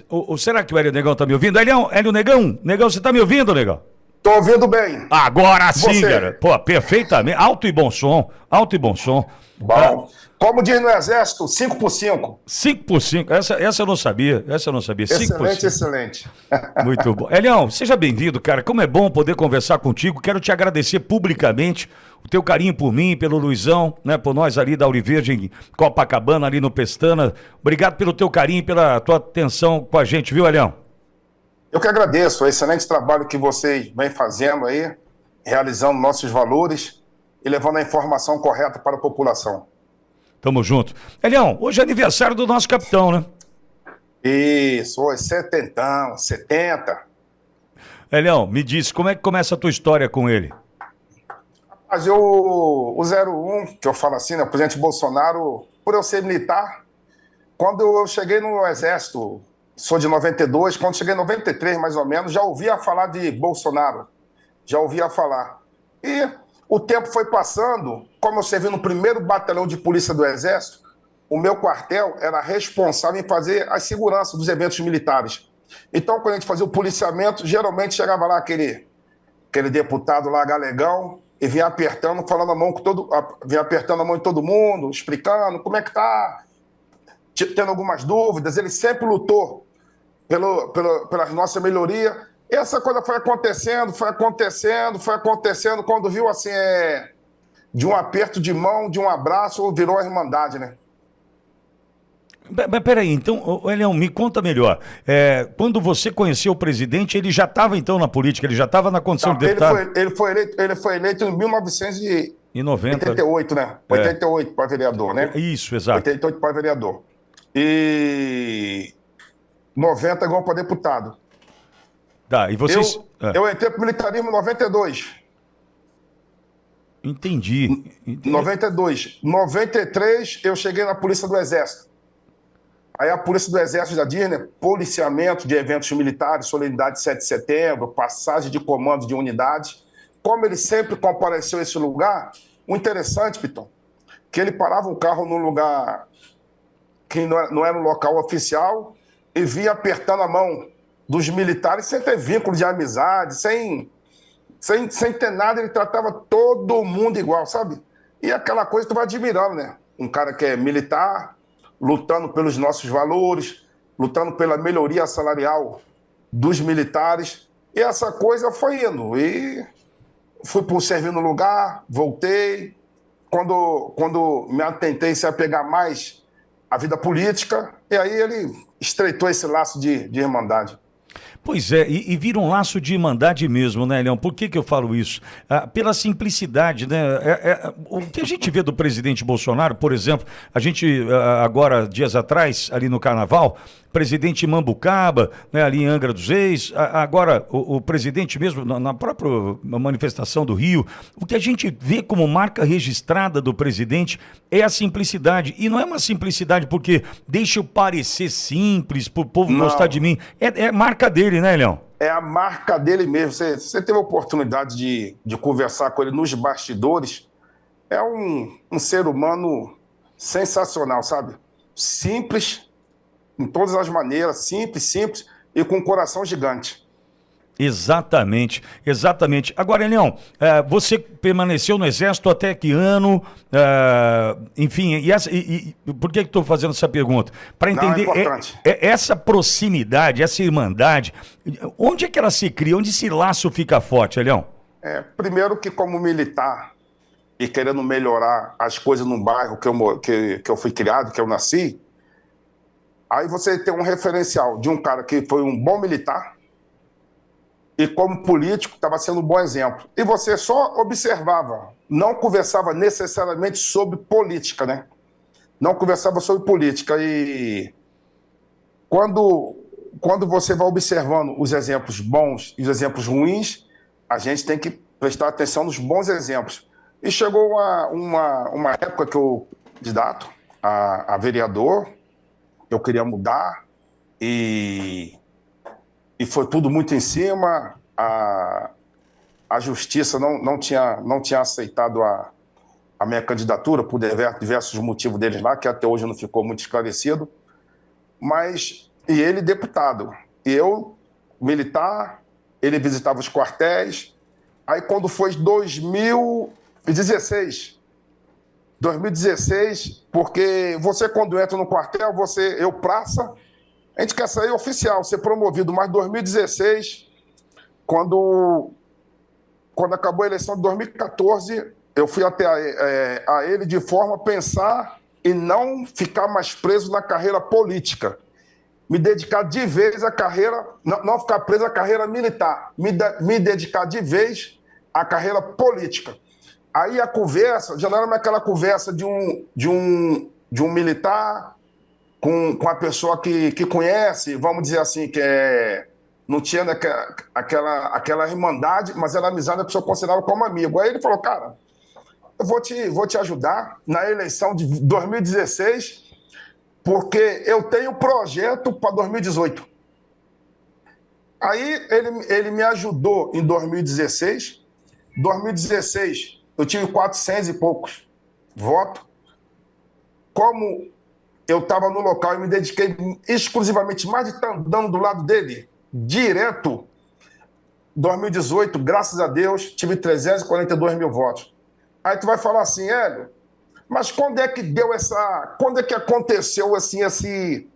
Ou será que o Hélio Negão tá me ouvindo? Hélio Negão? Negão, você tá me ouvindo, Negão? Tô ouvindo bem. Agora sim, Você? cara. Pô, perfeitamente. Alto e bom som. Alto e bom som. Bom. Como diz no Exército, 5 por 5. 5 por 5. Essa eu não sabia. Essa eu não sabia. 5 por Excelente, 5. excelente. Muito bom. Elião, seja bem-vindo, cara. Como é bom poder conversar contigo. Quero te agradecer publicamente o teu carinho por mim, pelo Luizão, né, por nós ali da Auriverde em Copacabana, ali no Pestana. Obrigado pelo teu carinho, pela tua atenção com a gente, viu, Elião? Eu que agradeço o excelente trabalho que vocês vêm fazendo aí, realizando nossos valores e levando a informação correta para a população. Tamo junto. Elião, hoje é aniversário do nosso capitão, né? Isso, hoje, 70. Elião, me diz, como é que começa a tua história com ele? Mas o 01, que eu falo assim, né, o presidente Bolsonaro, por eu ser militar, quando eu cheguei no Exército, sou de 92, quando cheguei em 93, mais ou menos, já ouvia falar de Bolsonaro, já ouvia falar. E o tempo foi passando, como eu servi no 1º Batalhão de Polícia do Exército, o meu quartel era responsável em fazer a segurança dos eventos militares. Então, quando a gente fazia o policiamento, geralmente chegava lá aquele deputado lá, galegão, e vinha apertando, falando a mão com vinha apertando a mão de todo mundo, explicando como é que tá, tendo algumas dúvidas. Ele sempre lutou pela nossa melhoria. Essa coisa foi acontecendo. Quando viu assim, de um aperto de mão, de um abraço, virou a irmandade, né? Mas peraí, então, Elião, me conta melhor. Quando você conheceu o presidente, ele já estava então na política, ele já estava na condição de deputado? Ele foi eleito em 90. 1988, né? 88 para vereador, né? Isso, exato. 88 para vereador. E 90 igual para deputado. Tá, e vocês... Eu entrei para o militarismo em 92. Entendi. 92. 93 eu cheguei na Polícia do Exército. Aí a Polícia do Exército já diz, né? Policiamento de eventos militares, solenidade de 7 de setembro, passagem de comando de unidades. Como ele sempre compareceu a esse lugar, o interessante, Piton, que ele parava o carro num lugar que não era um local oficial e vinha apertando a mão dos militares sem ter vínculo de amizade, sem ter nada. Ele tratava todo mundo igual, sabe? E aquela coisa que tu vai admirando, né? Um cara que é militar, lutando pelos nossos valores, lutando pela melhoria salarial dos militares. E essa coisa foi indo. E fui por servir no lugar, voltei. Quando me atentei a pegar mais a vida política, e aí ele estreitou esse laço de irmandade. Pois é, e vira um laço de irmandade mesmo, né, Leão? Por que eu falo isso? Pela simplicidade, né? O que a gente vê do presidente Bolsonaro, por exemplo, a gente, agora, dias atrás, ali no Carnaval, presidente Mambucaba, né, ali em Angra dos Reis, agora o presidente mesmo, na própria manifestação do Rio, o que a gente vê como marca registrada do presidente é a simplicidade. E não é uma simplicidade porque deixa eu parecer simples, para o povo gostar de mim. É marca dele, né, Leão? É a marca dele mesmo. Você teve a oportunidade de conversar com ele nos bastidores. É um ser humano sensacional, sabe? Simples, em todas as maneiras, simples, e com um coração gigante. Exatamente, exatamente. Agora, Leão, você permaneceu no Exército até que ano? Enfim, por que estou fazendo essa pergunta? Para entender essa proximidade, essa irmandade, onde é que ela se cria? Onde esse laço fica forte, Leão? Primeiro que como militar e querendo melhorar as coisas no bairro que eu fui criado, que eu nasci, aí você tem um referencial de um cara que foi um bom militar, e como político estava sendo um bom exemplo. E você só observava, não conversava necessariamente sobre política, né? Não conversava sobre política. E quando você vai observando os exemplos bons e os exemplos ruins, a gente tem que prestar atenção nos bons exemplos. E chegou uma época que eu, candidato a vereador, eu queria mudar, e foi tudo muito em cima. A justiça não tinha aceitado a minha candidatura por diversos motivos deles lá, que até hoje não ficou muito esclarecido. Mas e ele deputado. E eu, militar, ele visitava os quartéis. Aí quando foi 2016, porque você quando entra no quartel, eu praça, a gente quer sair oficial, ser promovido, mas 2016, quando acabou a eleição de 2014, eu fui até a ele de forma a pensar e não ficar mais preso na carreira política. Me dedicar de vez à carreira, não ficar preso à carreira militar, me dedicar de vez à carreira política. Aí a conversa, já não era mais aquela conversa de um militar com a pessoa que conhece, vamos dizer assim, não tinha aquela irmandade, mas era amizade, a pessoa considerava como amigo. Aí ele falou, cara, eu vou te ajudar na eleição de 2016, porque eu tenho projeto para 2018. Aí ele me ajudou em 2016. 2016, eu tive 400 e poucos votos. Como eu estava no local e me dediquei exclusivamente, mais de estar andando do lado dele, direto, 2018, graças a Deus, tive 342 mil votos. Aí tu vai falar assim, Hélio, mas quando é que deu quando é que aconteceu assim, esse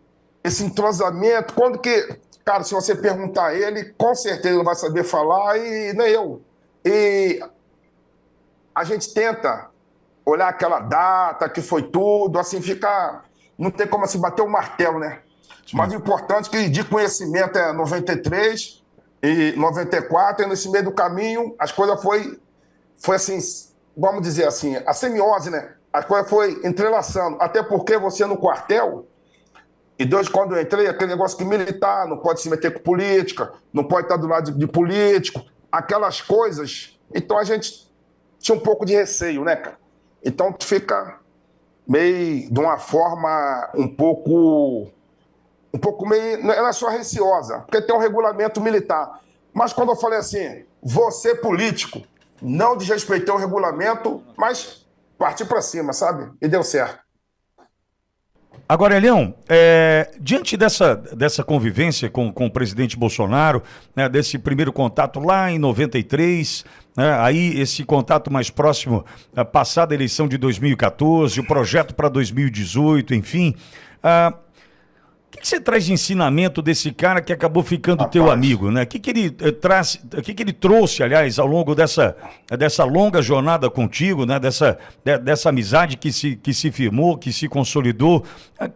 entrosamento? Quando que, cara, se você perguntar a ele, com certeza ele vai saber falar e nem eu. E a gente tenta olhar aquela data que foi tudo, assim, não tem como assim bater o martelo, né? Sim. Mas o importante é que de conhecimento é 93 e 94, e nesse meio do caminho as coisas foi assim, vamos dizer assim, a semiose, né? A coisa foi entrelaçando, até porque você no quartel, e desde quando eu entrei, aquele negócio que militar não pode se meter com política, não pode estar do lado de político, aquelas coisas. Então a gente tinha um pouco de receio, né, cara? Então tu fica meio de uma forma um pouco meio, não é só receosa, porque tem um regulamento militar. Mas quando eu falei assim, você político, não desrespeitei o regulamento, mas parti para cima, sabe? E deu certo. Agora, Elião, diante dessa convivência com o presidente Bolsonaro, né, desse primeiro contato lá em 93, né, aí esse contato mais próximo, passada a eleição de 2014, o projeto para 2018, enfim, o que você traz de ensinamento desse cara que acabou ficando teu amigo, né? O que ele traz, o que ele trouxe, aliás, ao longo dessa longa jornada contigo, né? Dessa amizade que se firmou, que se consolidou.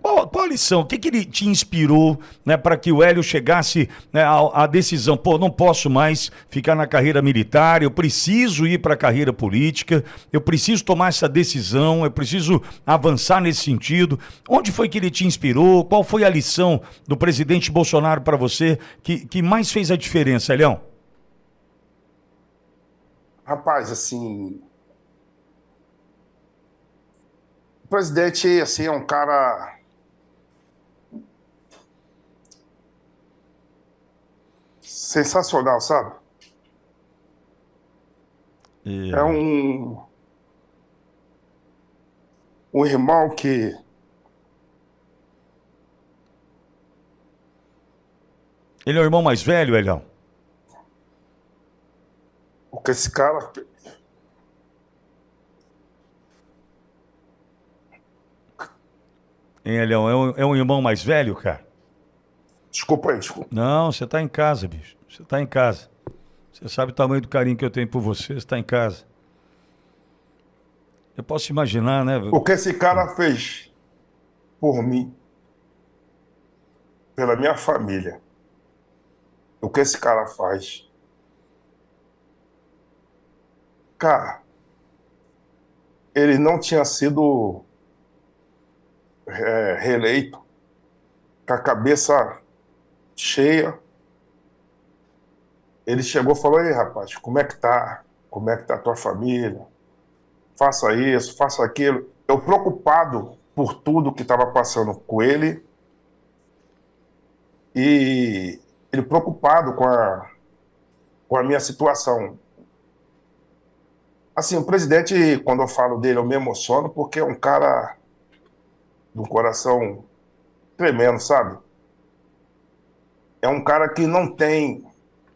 Qual a lição? O que ele te inspirou, né? Para que o Hélio chegasse, né, à decisão, pô, não posso mais ficar na carreira militar, eu preciso ir para a carreira política, eu preciso tomar essa decisão, eu preciso avançar nesse sentido. Onde foi que ele te inspirou? Qual foi a lição do presidente Bolsonaro para você que mais fez a diferença, Elião? Rapaz, assim, o presidente, assim, é um cara sensacional, sabe? É um irmão que ele é o irmão mais velho, Elião? Porque esse cara... Hein, Elião? É um irmão mais velho, cara? Desculpa aí, desculpa. Não, você tá em casa, bicho. Você tá em casa. Você sabe o tamanho do carinho que eu tenho por você, você tá em casa. Eu posso imaginar, né? O que esse cara fez por mim, pela minha família, o que esse cara faz. Cara, ele não tinha sido reeleito, com a cabeça cheia. Ele chegou e falou, ei, rapaz, como é que tá? Como é que tá a tua família? Faça isso, faça aquilo. Eu preocupado por tudo que estava passando com ele e ele preocupado com a minha situação. Assim, o presidente, quando eu falo dele, eu me emociono porque é um cara de um coração tremendo, sabe? é um cara que não tem,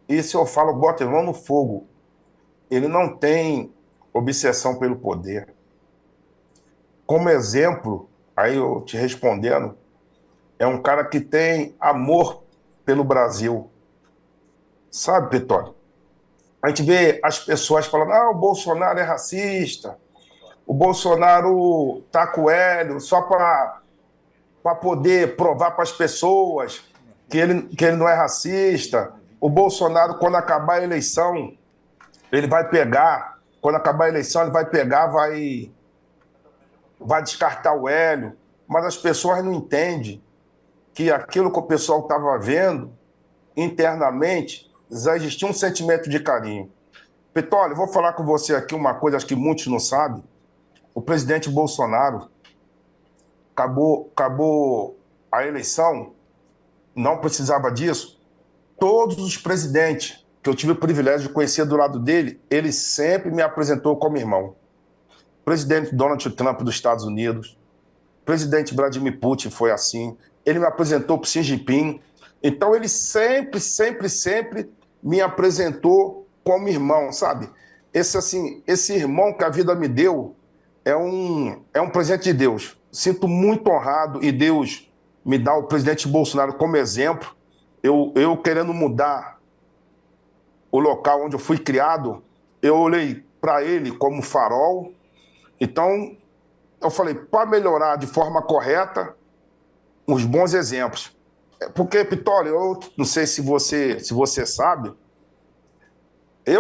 isso eu falo, bota a mão no fogo, ele não tem obsessão pelo poder. Como exemplo, aí eu te respondendo, é um cara que tem amor pelo Brasil. Sabe, Petróleo? A gente vê as pessoas falando, o Bolsonaro é racista, o Bolsonaro tá com o Hélio só para poder provar para as pessoas que ele não é racista. O Bolsonaro, quando acabar a eleição, ele vai pegar, quando acabar a eleição, ele vai pegar, vai descartar o Hélio. Mas as pessoas não entendem que aquilo que o pessoal estava vendo internamente já existia um sentimento de carinho. Petróleo, eu vou falar com você aqui uma coisa, acho que muitos não sabem. O presidente Bolsonaro acabou a eleição, não precisava disso. Todos os presidentes que eu tive o privilégio de conhecer do lado dele, ele sempre me apresentou como irmão. Presidente Donald Trump dos Estados Unidos, presidente Vladimir Putin foi assim, ele me apresentou para Xi Jinping. Então ele sempre me apresentou como irmão, sabe? Esse irmão que a vida me deu é um presente de Deus. Sinto muito honrado e Deus me dá o presidente Bolsonaro como exemplo. Eu querendo mudar o local onde eu fui criado, eu olhei para ele como farol. Então, eu falei, para melhorar de forma correta, os bons exemplos. Porque, Pitólio, eu não sei se você sabe,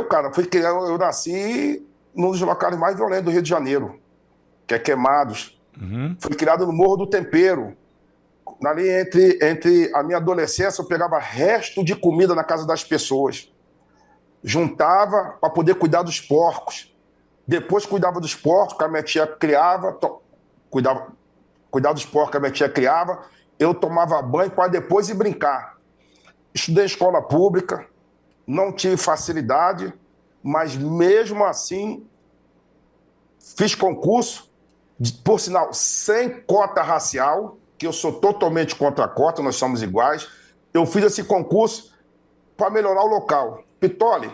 cara, fui criado, eu nasci num dos locais mais violentos do Rio de Janeiro, que é Queimados. Fui criado no Morro do Tempero. Ali entre a minha adolescência, eu pegava resto de comida na casa das pessoas. Juntava para poder cuidar dos porcos. Depois cuidava dos porcos, que a minha tia criava. Cuidava dos porcos que a minha tia criava. Eu tomava banho para depois ir brincar. Estudei em escola pública, não tive facilidade, mas mesmo assim fiz concurso, por sinal, sem cota racial, que eu sou totalmente contra a cota, nós somos iguais. Eu fiz esse concurso para melhorar o local. Pitoli,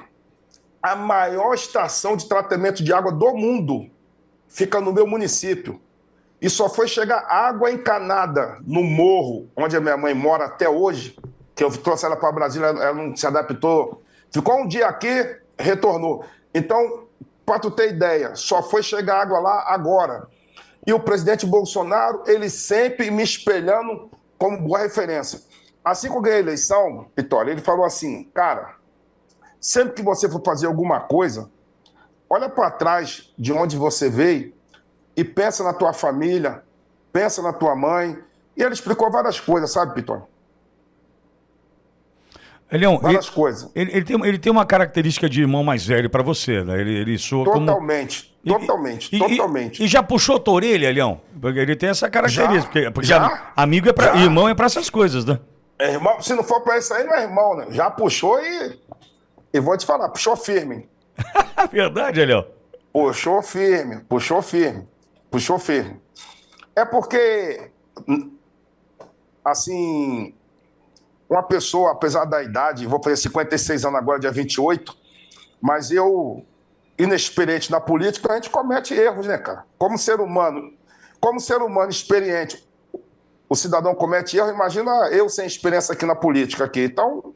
a maior estação de tratamento de água do mundo fica no meu município. E só foi chegar água encanada no morro, onde a minha mãe mora até hoje, que eu trouxe ela para Brasília, ela não se adaptou. Ficou um dia aqui, retornou. Então, para tu ter ideia, só foi chegar água lá agora. E o presidente Bolsonaro, ele sempre me espelhando como boa referência. Assim que eu ganhei a eleição, Vitória, ele falou assim, cara, sempre que você for fazer alguma coisa, olha para trás de onde você veio e pensa na tua família, pensa na tua mãe. E ele explicou várias coisas, sabe, Vitória? Elião, várias coisas. Ele tem uma característica de irmão mais velho para você, né? Ele soa totalmente, como... totalmente. E já puxou tua orelha, Elião? Porque ele tem essa característica. Porque amigo irmão é para essas coisas, né? É irmão, se não for para isso aí, não é irmão, né? Já puxou e vou te falar, puxou firme. Verdade, Elião. Puxou firme. É porque, assim, uma pessoa, apesar da idade, vou fazer 56 anos agora, dia 28, mas eu, inexperiente na política, a gente comete erros, né, cara? Como ser humano experiente, o cidadão comete erro, imagina eu sem experiência aqui na política aqui. Então,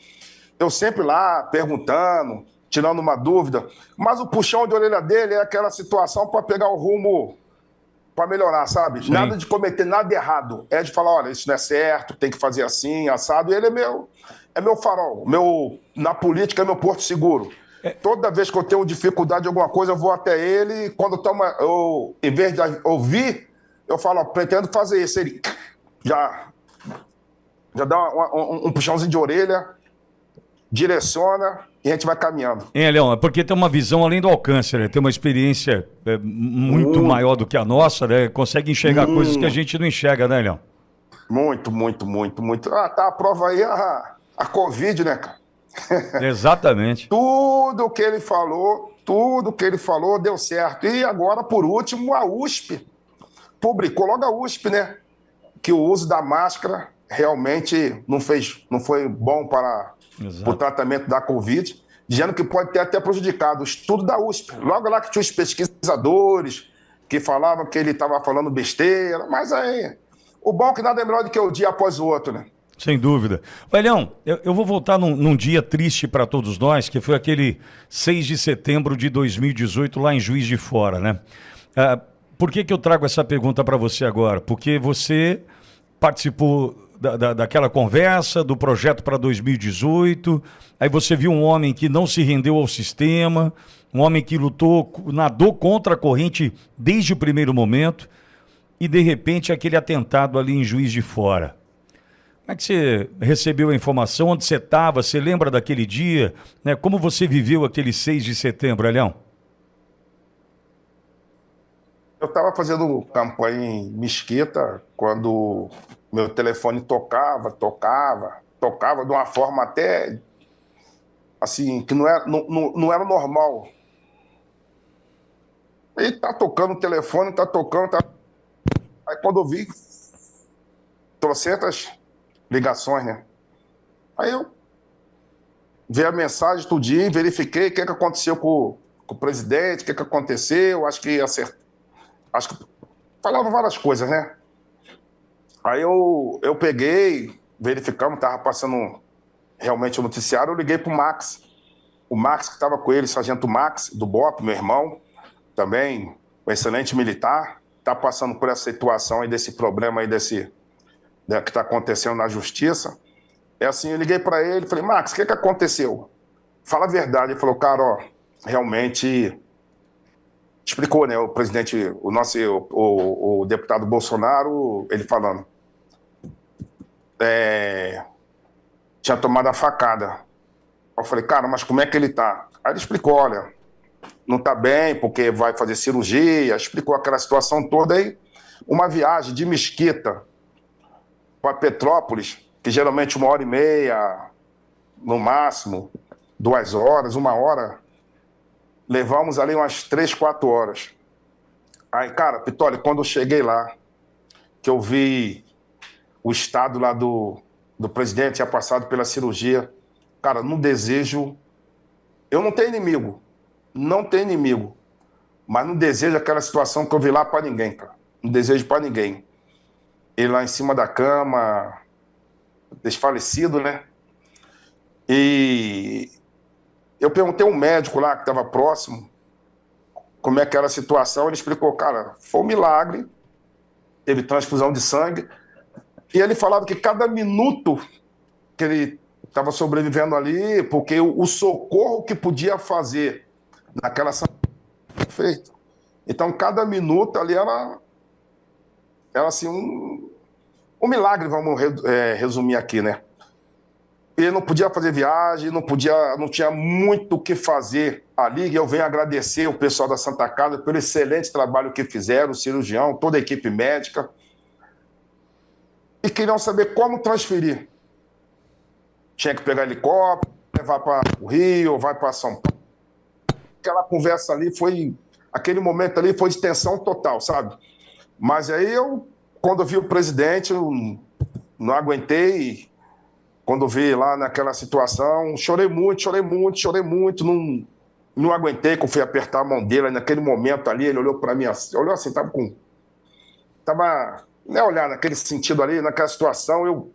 eu sempre lá, perguntando, tirando uma dúvida, mas o puxão de orelha dele é aquela situação para pegar o rumo para melhorar, sabe? Sim. Nada de cometer nada errado. É de falar, olha, isso não é certo, tem que fazer assim, assado. E ele é meu farol. Na política é meu porto seguro. Toda vez que eu tenho dificuldade em alguma coisa, eu vou até ele. E quando em vez de ouvir, eu falo, ó, pretendo fazer isso. Ele já dá um puxãozinho de orelha, direciona e a gente vai caminhando. Leão, é porque tem uma visão além do alcance, né? Tem uma experiência muito maior do que a nossa, né? Consegue enxergar coisas que a gente não enxerga, né, Leão? Muito. Tá a prova aí, a Covid, né, cara? Exatamente. Tudo que ele falou deu certo. E agora, por último, a USP publicou logo a USP, né? Que o uso da máscara realmente não foi bom para o tratamento da Covid, dizendo que pode ter até prejudicado o estudo da USP. Logo lá que tinha os pesquisadores que falavam que ele estava falando besteira, mas aí, o bom é que nada é melhor do que o dia após o outro, né? Sem dúvida. Elião, eu vou voltar num dia triste para todos nós, que foi aquele 6 de setembro de 2018, lá em Juiz de Fora, né? Por que eu trago essa pergunta para você agora? Porque você participou daquela conversa, do projeto para 2018, aí você viu um homem que não se rendeu ao sistema, um homem que lutou, nadou contra a corrente desde o primeiro momento, e de repente aquele atentado ali em Juiz de Fora. Como é que você recebeu a informação? Onde você estava? Você lembra daquele dia? Né? Como você viveu aquele 6 de setembro, Elião? Eu estava fazendo campanha em Mesquita quando meu telefone tocava de uma forma até assim, que não era normal. E tá tocando o telefone, tá tocando. Aí quando eu vi, trocentas ligações, né? Aí eu vi a mensagem tudinho, verifiquei o que aconteceu com o presidente, o que aconteceu, acho que falava várias coisas, né? Aí eu peguei, verificamos, tava passando realmente o noticiário, eu liguei pro Max. O Max que estava com ele, Sargento Max, do BOP, meu irmão, também um excelente militar, tá passando por essa situação aí, desse problema aí, que está acontecendo na justiça. É assim, eu liguei para ele, falei, Max, o que aconteceu? Fala a verdade. Ele falou, cara, ó, realmente explicou, né, o presidente, o deputado Bolsonaro, ele falando, tinha tomado a facada. Eu falei, cara, mas como é que ele tá? Aí ele explicou, olha, não tá bem porque vai fazer cirurgia, explicou aquela situação toda aí. Uma viagem de Mesquita para Petrópolis, que geralmente 1h30, no máximo, 2 horas, 1 hora, levamos ali umas 3, 4 horas. Aí, cara, Pitoli, quando eu cheguei lá, que eu vi o estado lá do presidente, tinha passado pela cirurgia, cara, no desejo, eu não tenho inimigo, mas não desejo aquela situação que eu vi lá para ninguém, cara. Não desejo para ninguém. Ele lá em cima da cama, desfalecido, né? E eu perguntei a um médico lá que estava próximo como é que era a situação. Ele explicou, cara, foi um milagre, teve transfusão de sangue, e ele falava que cada minuto que ele estava sobrevivendo ali, porque o socorro que podia fazer naquela feito. Então, cada minuto ali era assim, um milagre, vamos resumir aqui, né? Ele não podia fazer viagem, não tinha muito o que fazer ali, e eu venho agradecer o pessoal da Santa Casa pelo excelente trabalho que fizeram, o cirurgião, toda a equipe médica, e queriam saber como transferir. Tinha que pegar helicóptero, levar para o Rio, vai para São Paulo. Aquela conversa ali aquele momento ali foi de tensão total, sabe? Mas aí quando eu vi o presidente, eu não aguentei. Quando eu vi lá naquela situação, chorei muito, não aguentei, que eu fui apertar a mão dele. Naquele momento ali, ele olhou para mim, olhou assim, né, olhar naquele sentido ali, naquela situação, eu...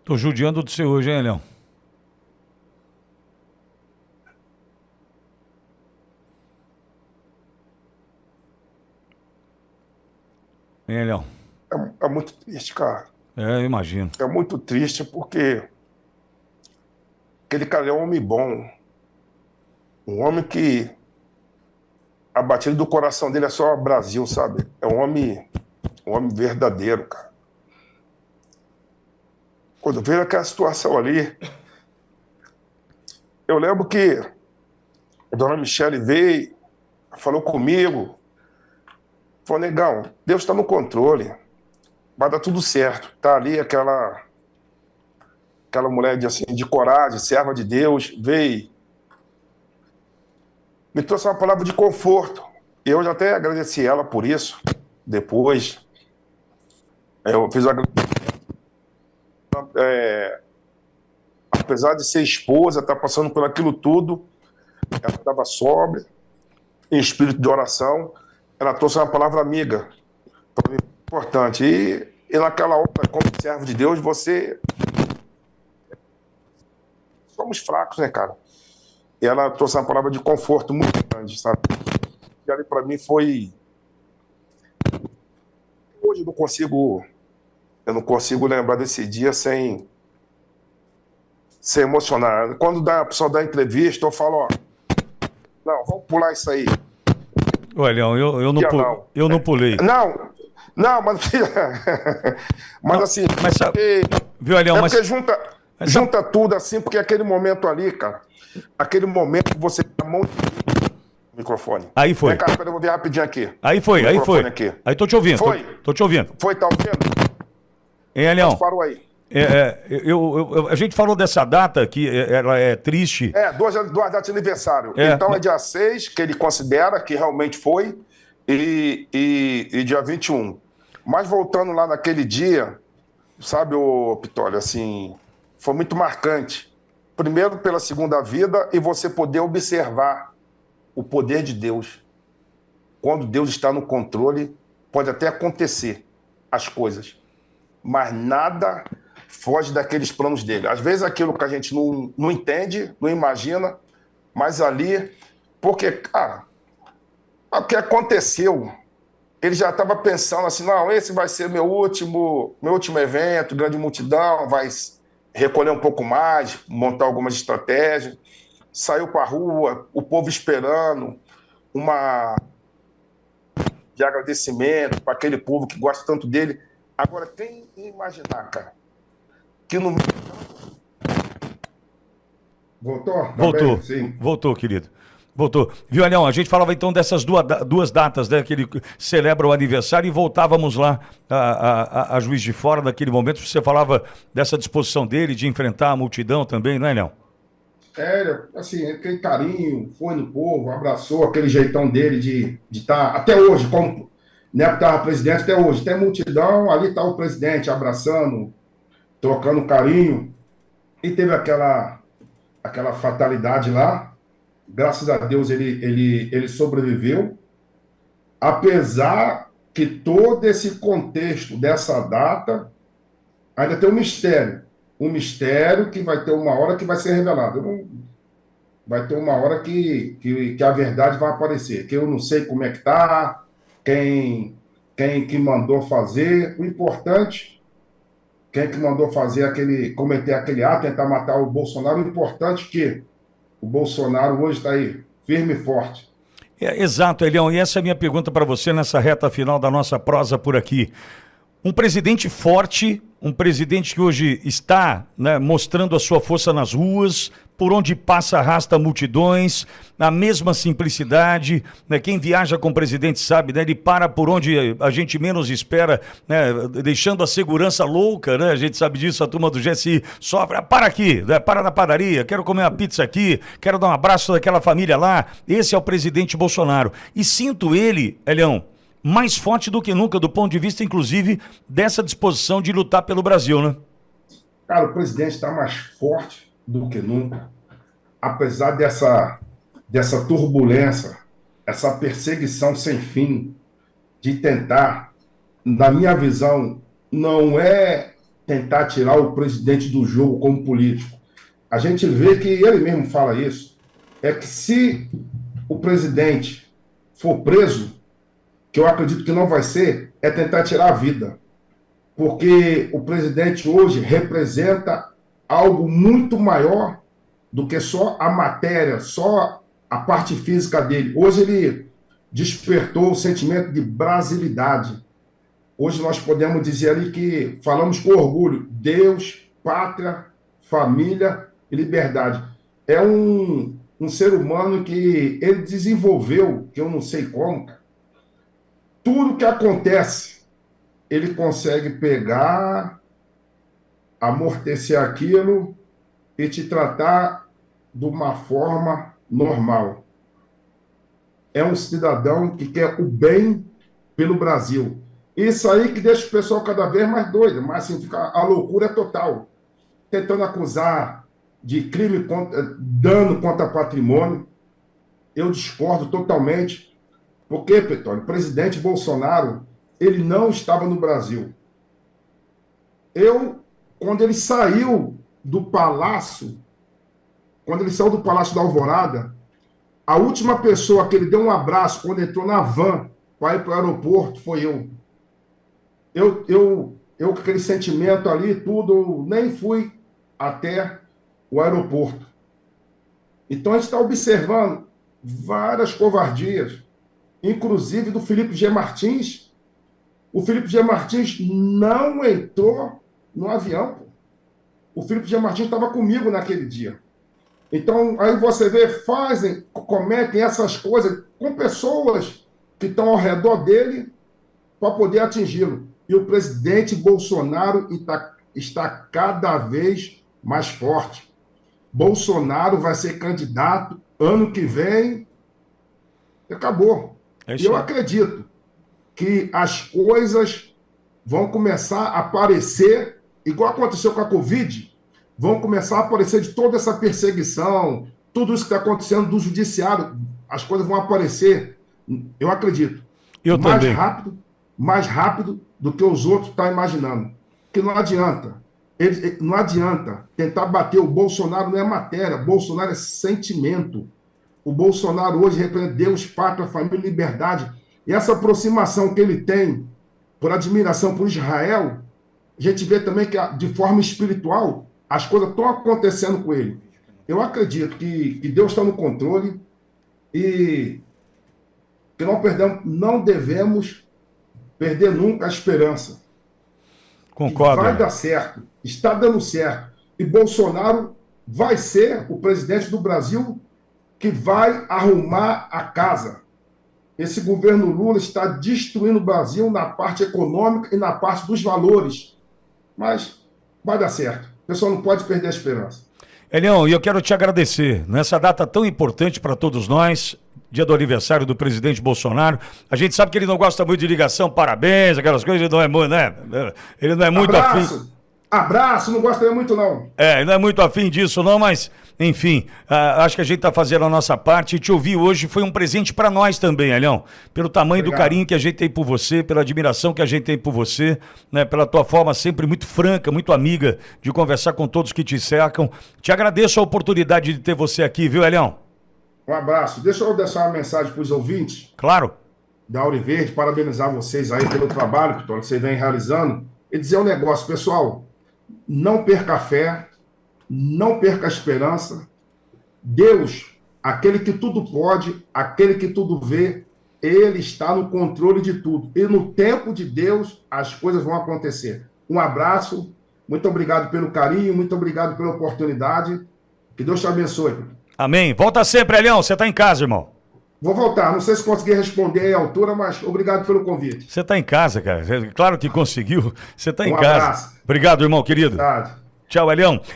Tô judiando do seu hoje, hein, Leão? Hein, Leão? É muito triste, cara. Eu imagino. É muito triste porque aquele cara é um homem bom. Um homem que a batida do coração dele é só Brasil, sabe? É um homem verdadeiro, cara. Quando veio aquela situação ali, eu lembro que a dona Michele veio, falou comigo, falou, negão, Deus está no controle, vai dar tudo certo. Tá ali aquela mulher de coragem, serva de Deus, veio, me trouxe uma palavra de conforto. Eu já até agradeci ela por isso. Depois, eu fiz o agradecimento. Apesar de ser esposa, estar passando por aquilo tudo, ela estava sóbria, em espírito de oração. Ela trouxe uma palavra amiga, para mim, importante. E naquela hora, como servo de Deus, você. Somos fracos, né, cara? E ela trouxe uma palavra de conforto muito grande, sabe? E ali para mim foi. Hoje eu não consigo lembrar desse dia sem se emocionar. Quando a pessoa dá entrevista, eu falo, ó, não, vamos pular isso aí. Olha, Não. eu não pulei. Não, não, mas, mas Não, assim, mas viu, Elião, porque junta tudo assim, porque aquele momento ali, cara, aquele momento que você tá a mão no microfone. Aí foi. Vem cá, peraí, eu vou ver rapidinho aqui. Aí foi. Aqui. Aí tô te ouvindo. Foi. Tô te ouvindo. Foi, tá ouvindo? Hein, Elião? Mas parou aí. A gente falou dessa data que ela é triste. Duas datas de aniversário. Então é dia 6, que ele considera que realmente foi, e dia 21. Mas voltando lá naquele dia, sabe, ô Pitoli, assim, foi muito marcante. Primeiro pela segunda vida e você poder observar o poder de Deus. Quando Deus está no controle, pode até acontecer as coisas, mas nada foge daqueles planos dele. Às vezes aquilo que a gente não entende, não imagina, mas ali, porque, cara, o que aconteceu, ele já estava pensando assim, não, esse vai ser meu último evento, grande multidão, vai recolher um pouco mais, montar algumas estratégias, saiu para a rua, o povo esperando uma de agradecimento para aquele povo que gosta tanto dele. Agora, quem ia imaginar, cara, que no... Voltou? Voltou. Sim. Voltou, querido. Voltou. Viu, Elião? A gente falava então dessas duas datas, né? Que ele celebra o aniversário e voltávamos lá a Juiz de Fora naquele momento. Você falava dessa disposição dele de enfrentar a multidão também, não é, Elião? Assim, aquele carinho, foi no povo, abraçou aquele jeitão dele de estar, até hoje, como né, estava presidente, até hoje, tem multidão, ali está o presidente abraçando, trocando carinho, e teve aquela fatalidade lá. Graças a Deus ele sobreviveu, apesar que todo esse contexto dessa data ainda tem um mistério que vai ter uma hora que vai ser revelado. Vai ter uma hora que a verdade vai aparecer, que eu não sei como é que tá, quem que mandou fazer. O importante, quem que mandou fazer cometer aquele ato, tentar matar o Bolsonaro, o importante é que o Bolsonaro hoje está aí, firme e forte. Exato, Elião, e essa é a minha pergunta para você nessa reta final da nossa prosa por aqui. Um presidente forte, um presidente que hoje está, né, mostrando a sua força nas ruas, por onde passa arrasta multidões, na mesma simplicidade, né? Quem viaja com o presidente sabe, né? Ele para por onde a gente menos espera, né? Deixando a segurança louca, né? A gente sabe disso, a turma do GSI sofre. Para aqui, né? Para na padaria, quero comer uma pizza aqui, quero dar um abraço daquela família lá. Esse é o presidente Bolsonaro. E sinto ele, Elião, mais forte do que nunca, do ponto de vista, inclusive, dessa disposição de lutar pelo Brasil, né? Cara, o presidente está mais forte do que nunca. Apesar dessa turbulência, essa perseguição sem fim, de tentar, na minha visão, não é tentar tirar o presidente do jogo como político. A gente vê que ele mesmo fala isso, é que se o presidente for preso, que eu acredito que não vai ser, é tentar tirar a vida. Porque o presidente hoje representa algo muito maior do que só a matéria, só a parte física dele. Hoje ele despertou o sentimento de brasilidade. Hoje nós podemos dizer ali que falamos com orgulho: Deus, pátria, família e liberdade. É um ser humano que ele desenvolveu, que eu não sei como, tudo que acontece, ele consegue pegar, amortecer aquilo e te tratar de uma forma normal. é um cidadão que quer o bem pelo Brasil. Isso aí que deixa o pessoal cada vez mais doido, mas assim, a loucura é total. Tentando acusar de crime, dano contra patrimônio. Eu discordo totalmente. Porque, Petróleo, o presidente Bolsonaro, ele não estava no Brasil. Quando ele saiu do Palácio, quando ele saiu do Palácio da Alvorada, a última pessoa que ele deu um abraço quando entrou na van para ir para o aeroporto foi eu. Eu com aquele sentimento ali, tudo, nem fui até o aeroporto. Então a gente está observando várias covardias, inclusive do Felipe G. Martins. O Felipe G. Martins não entrou no avião. Pô. O Felipe G. Martins estava comigo naquele dia. Então, aí você vê, cometem essas coisas com pessoas que estão ao redor dele para poder atingi-lo. E o presidente Bolsonaro está cada vez mais forte. Bolsonaro vai ser candidato ano que vem. Acabou. E eu acredito que as coisas vão começar a aparecer, igual aconteceu com a Covid, vão começar a aparecer de toda essa perseguição, tudo isso que está acontecendo do judiciário, as coisas vão aparecer, eu acredito, mais rápido do que os outros estão imaginando. Porque não adianta. Não adianta tentar bater o Bolsonaro, não é matéria, Bolsonaro é sentimento. O Bolsonaro hoje representa Deus, pátria, família e liberdade. E essa aproximação que ele tem por admiração por Israel, a gente vê também que de forma espiritual as coisas estão acontecendo com ele. Eu acredito que Deus está no controle e que não devemos perder nunca a esperança. Concordo. Vai dar certo, está dando certo. E Bolsonaro vai ser o presidente do Brasil que vai arrumar a casa. Esse governo Lula está destruindo o Brasil na parte econômica e na parte dos valores. Mas vai dar certo. O pessoal não pode perder a esperança. Elião, e eu quero te agradecer nessa data tão importante para todos nós, dia do aniversário do presidente Bolsonaro. A gente sabe que ele não gosta muito de ligação, parabéns, aquelas coisas, ele não é muito, né? Ele não é muito afim. Abraço, não gostaria muito não. Ele não é muito afim disso não, mas, enfim, acho que a gente está fazendo a nossa parte e te ouvir hoje foi um presente para nós também, Elião, pelo tamanho do carinho que a gente tem por você, pela admiração que a gente tem por você, né, pela tua forma sempre muito franca, muito amiga de conversar com todos que te cercam. Te agradeço a oportunidade de ter você aqui, viu, Elião? Um abraço. Deixa eu deixar uma mensagem para os ouvintes. Claro. Da Auriverde, parabenizar vocês aí pelo trabalho que vocês vêm realizando e dizer um negócio, pessoal. Não perca a fé, não perca a esperança. Deus, aquele que tudo pode, aquele que tudo vê, ele está no controle de tudo. E no tempo de Deus, as coisas vão acontecer. Um abraço, muito obrigado pelo carinho, muito obrigado pela oportunidade. Que Deus te abençoe. Amém. Volta sempre, Elião, você está em casa, irmão. Vou voltar, não sei se consegui responder à altura, mas obrigado pelo convite. Você está em casa, cara. Claro que conseguiu. Você está em casa. Um abraço. Obrigado, irmão querido. Verdade. Tchau, Elião.